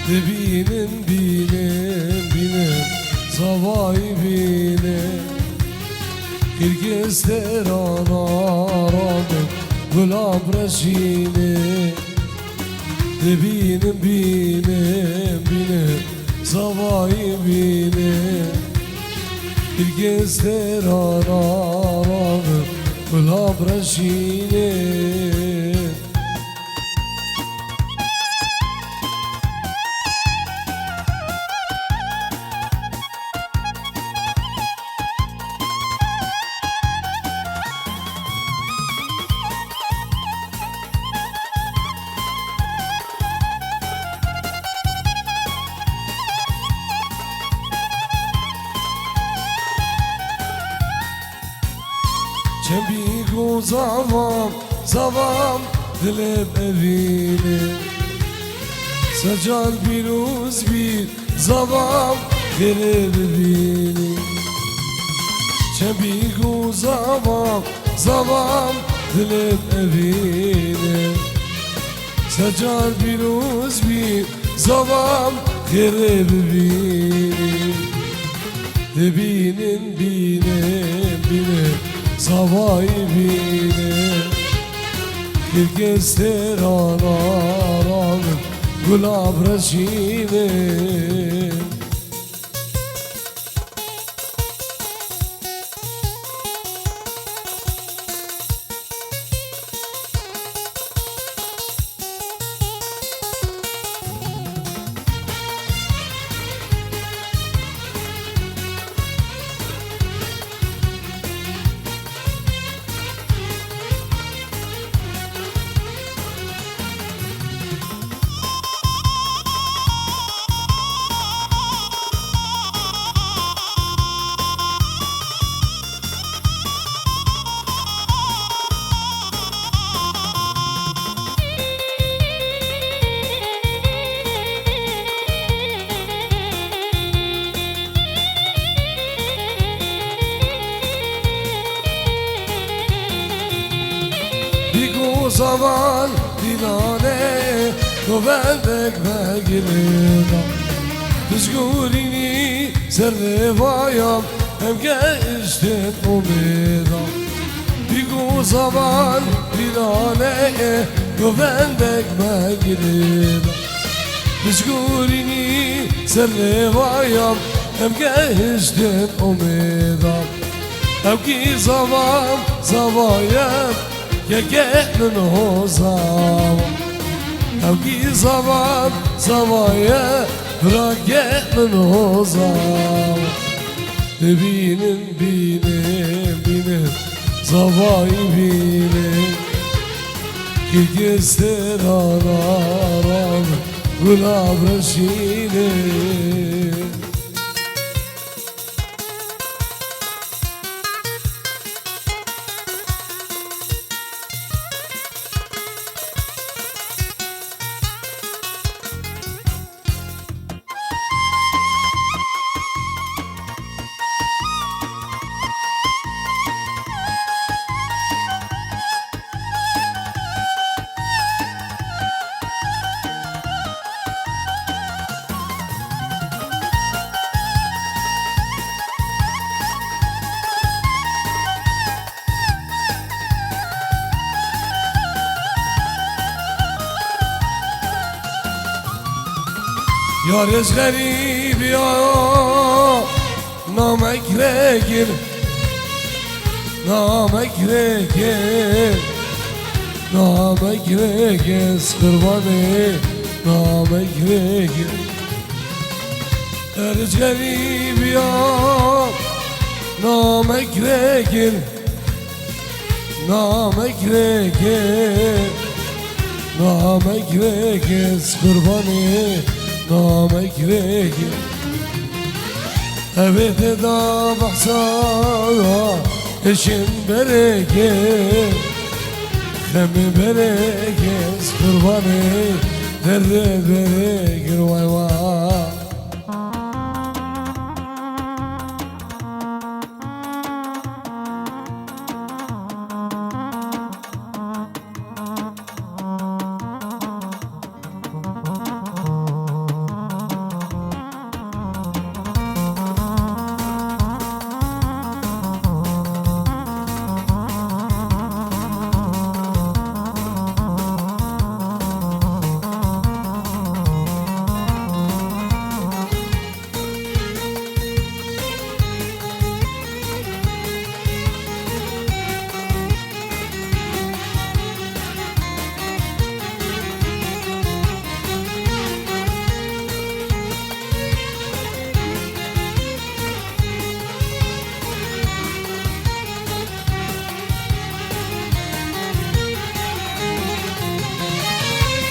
Binin binin binin zavay binin Kirgizler anaradım Gülab reşini Binin binin binin zavay binin Kirgizler anaradım Gülab reşini Çembiku zavam, zavam dilem evine Sacal biruz bir zavam gelir beni Çembiku zavam, zavam dilem evine Sacal biruz bir zavam gelir beni Binin binin binin zavay binin Kirgizler anaradım Gülab reşini Bigu zaman dinane Kovendek begirina Düzgulini zerrevayam Hem geçtin umida Bigu zaman dinane Kovendek begirina Düzgulini zerrevayam Hem geçtin umida Hem ki zaman zavayam Yeketnin o zaman Evki zaman zavaya Bıraketnin o zaman Binin binin binin zavay binin Kirgizler araram Gülab reşini Yarız garip ya Namek regir Namek regir Namek regir Skırvanı Namek regir Yarız garip ya Namek regir Namek regir Namek regir Skırvanı Namek regir Evet eda baksana Eşin bereket Hemi bereket Kurbanı Derre bereket Vay vay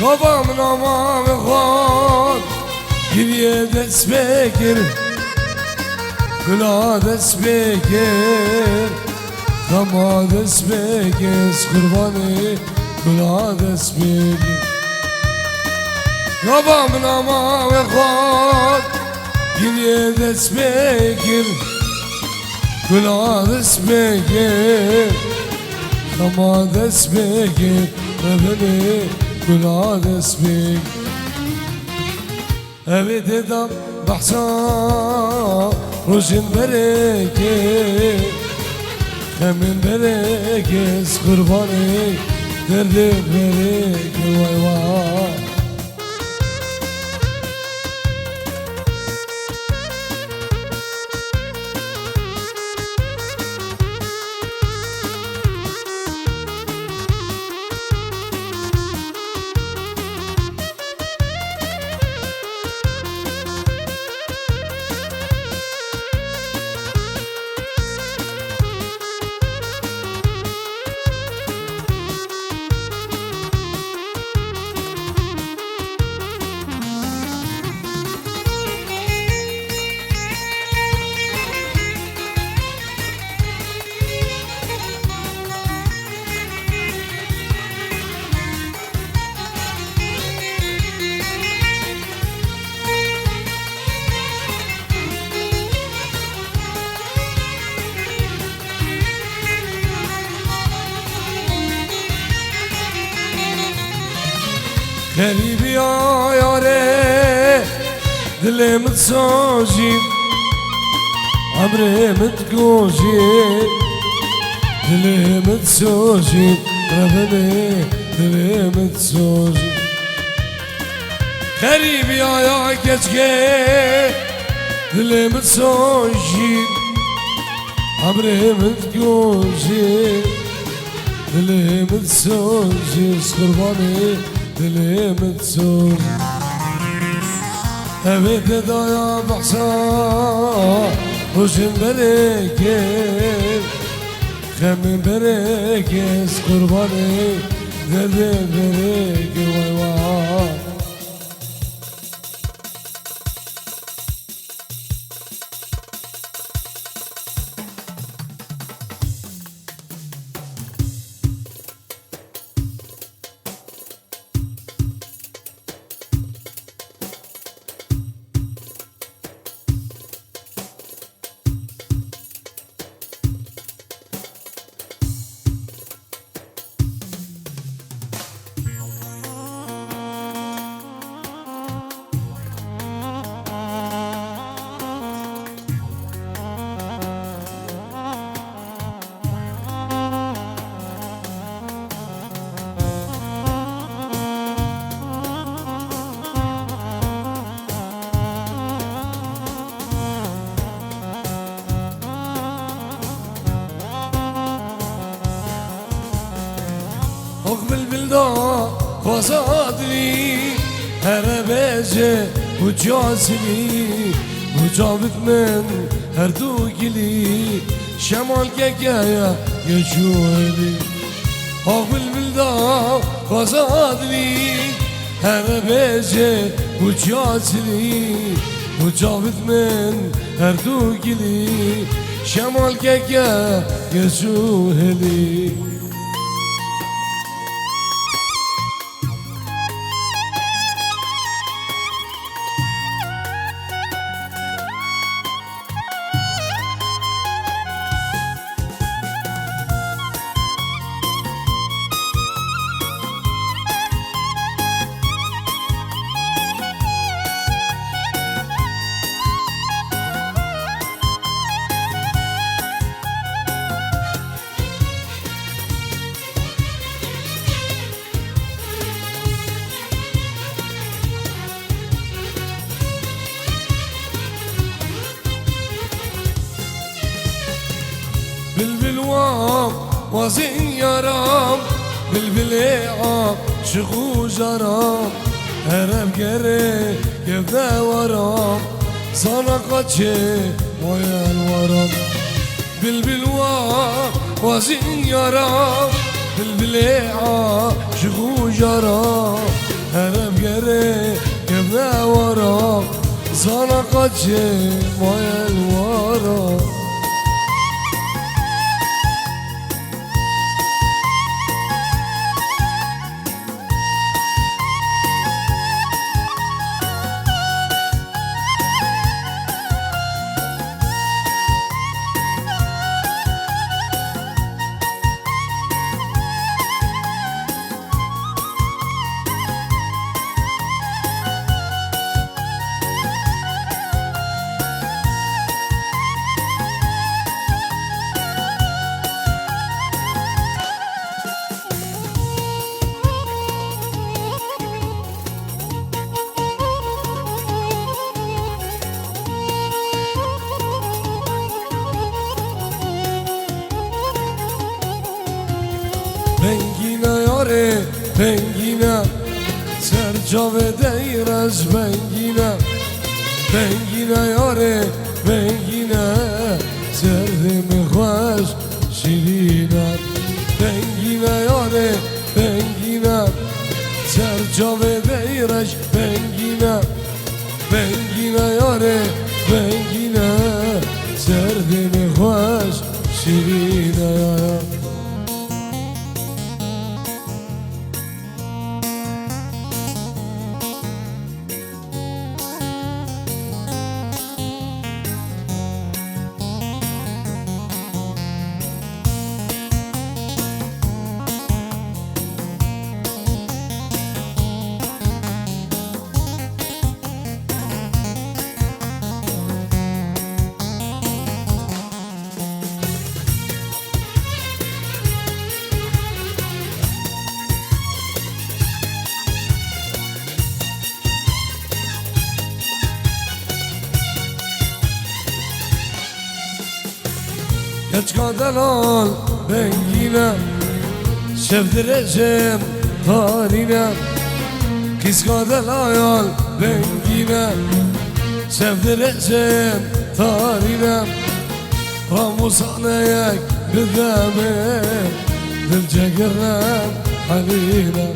Babamın ama ve kod Geriye dest bekir Kula dest bekir Kama dest bekir Kurbanı Kula dest bekir Babamın ama ve kod Geriye dest bekir Kula dest bekir Kama dest bekir Beni Kula dest bekir Evet edam bahsa Rojin bereket Hemin bereket Kurbanı Derdi bereket Vay vay Garibi ya yare Dilim tsojim Amrim tgojim Dilim tsojim Rabbini dilim tsojim Garibi ya keçke Dilim tsojim Amrim tgojim Dilim tsojim Kurbanı Dilim tsojim Evet edaya baksa Rojin bereket Hemin bereket Kurbanı Derdi bereket Vay vay Bilda Fazadli Her bece Ucazli Ucavit men Her dugili Şemal kekaya Yeşueli Bilda Fazadli Her bece Ucazli Ucavit men Her dugili Şemal kekaya Yeşueli بلبل وام وزين يرام بلبل عام شخو جرام هرب قري يبدا ورام صنقتشي ويا الورم بلبل وام وزين يرام بلبل عام شخو جرام هرب گره گفته وارا زانا قچه مایل وارا Bengine yare bengine Sercave değrez bengine Bengine yare bengine Serdimi hoş şirine Bengine yare bengine Sercave değrez bengine Bengine yare bengine Serdimi hoş şirine Geç kadar bengine Sevdireceğim tarine Kız kadar ayol bengine Sevdireceğim tarine Ramusaneye gıdame Dilce girem haline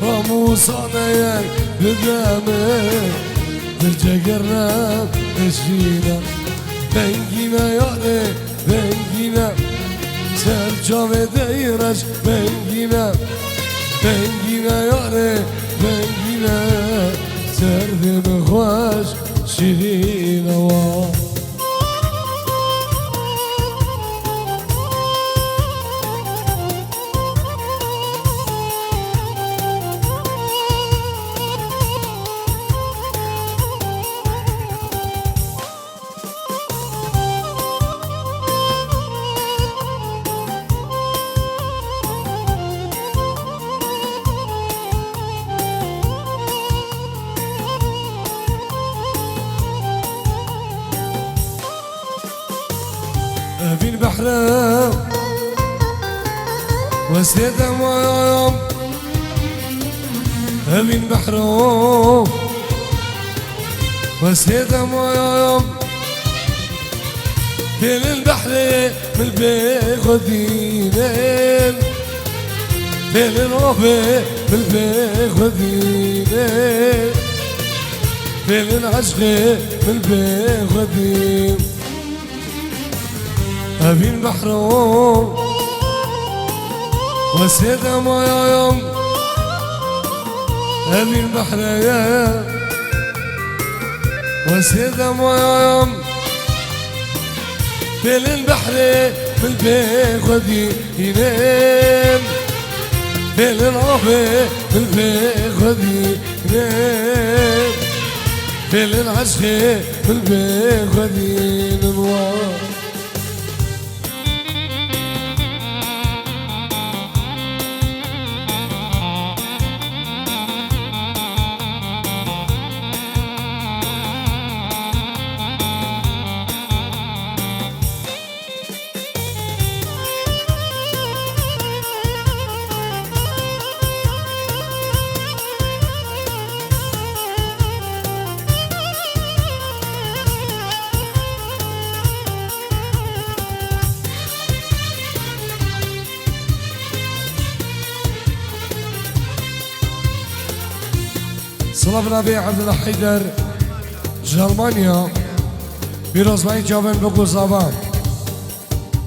Ramusaneye gıdame Dilce girem eşine Bengine yare bengine Sercave değraç bengine Bengine yare bengine Serdimi hoş şirine var في البحر وسيد ما في البحر وسيد ما في البحر من البيخ ودينين في الربع من البيخ ودينين في العشق من البيخ ودينين أبي البحر وسيد ما يوم أبي البحر يا وسيد ما يوم في البحر في البيخ ودي ينام في الربع في البيخ ودي ينام في العشق في البيخ ودي ننوار صلاة نبي عبد الله حيدر جرمانيا بيروزماي جابن بقوزابان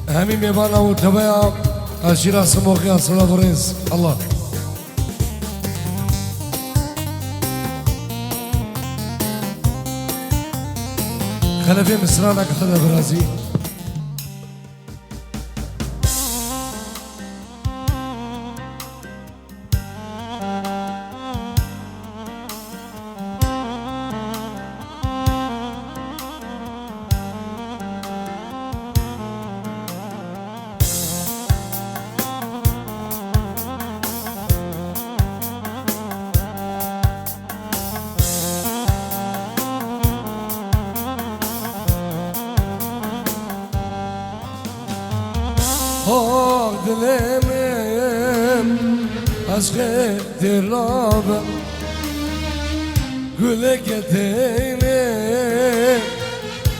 همي ميبانا وتبايا أشيرا سموخيا صلاة بريز الله خلفي مصرانا كخدا برازي dilemem aşkı dirlaba güle getene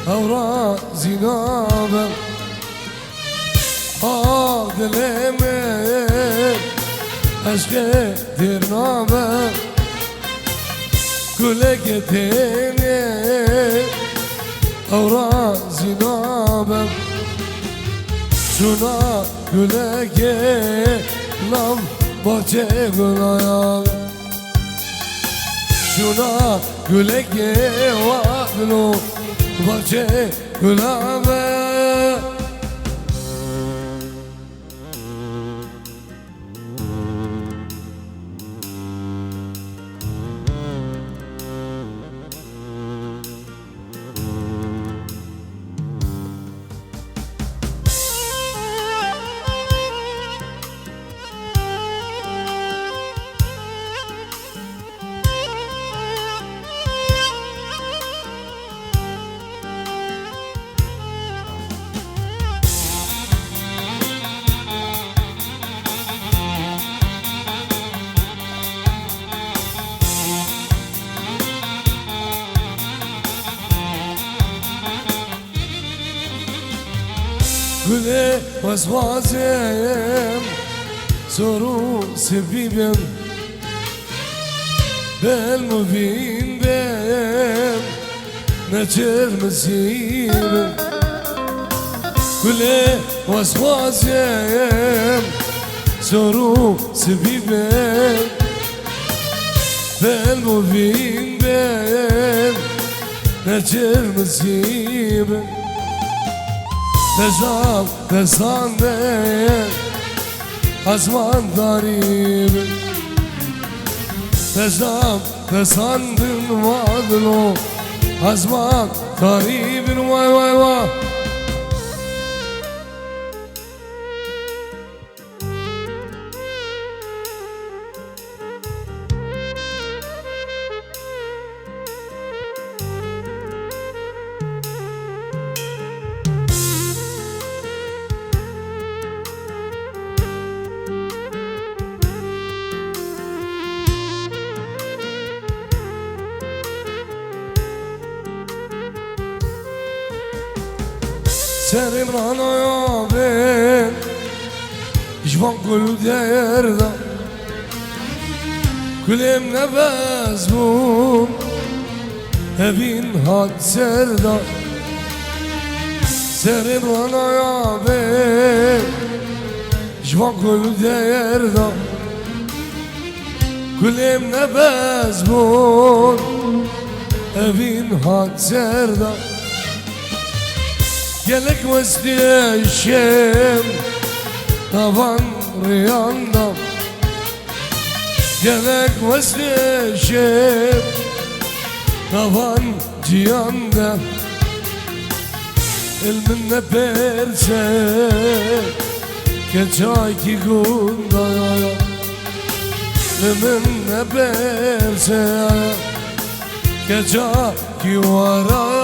avra zinaba dilemem aşkı dirlaba güle getene avra zinaba şuna güle gelam bahçe gülaya şuna güle gelam bahçe gülaya Güle vasvasem soru sebibim bel mübindem neçer mesibim Güle vasvasem soru sebibim bel mübindem neçer mesibim Nezam nezande azman darib Nezam nezandın vadlo azman daribin vay vay vay Serim ranoya ben İşvan gülü derda Gülüm nefes bum Evin had serda Serim ranoya ben İşvan gülü derda Gülüm nefes bum Evin had serda Gelek vazgeçem tavan rüyanda Gelek vazgeçem tavan cihanda Elminle perse geçay ki gunda Elminle perse geçay ki vara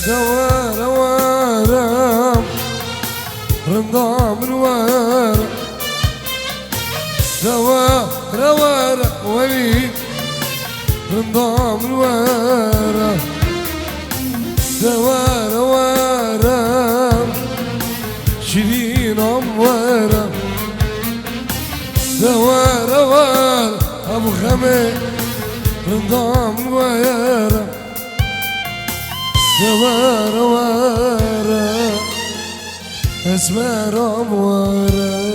دوار وارم رندام الوارم دوار وارم وليد رندام الوارم دوار وارم شيرين أموارم دوار وارم أبو خميس رندام الوارم دوار وارم اسمر أموارم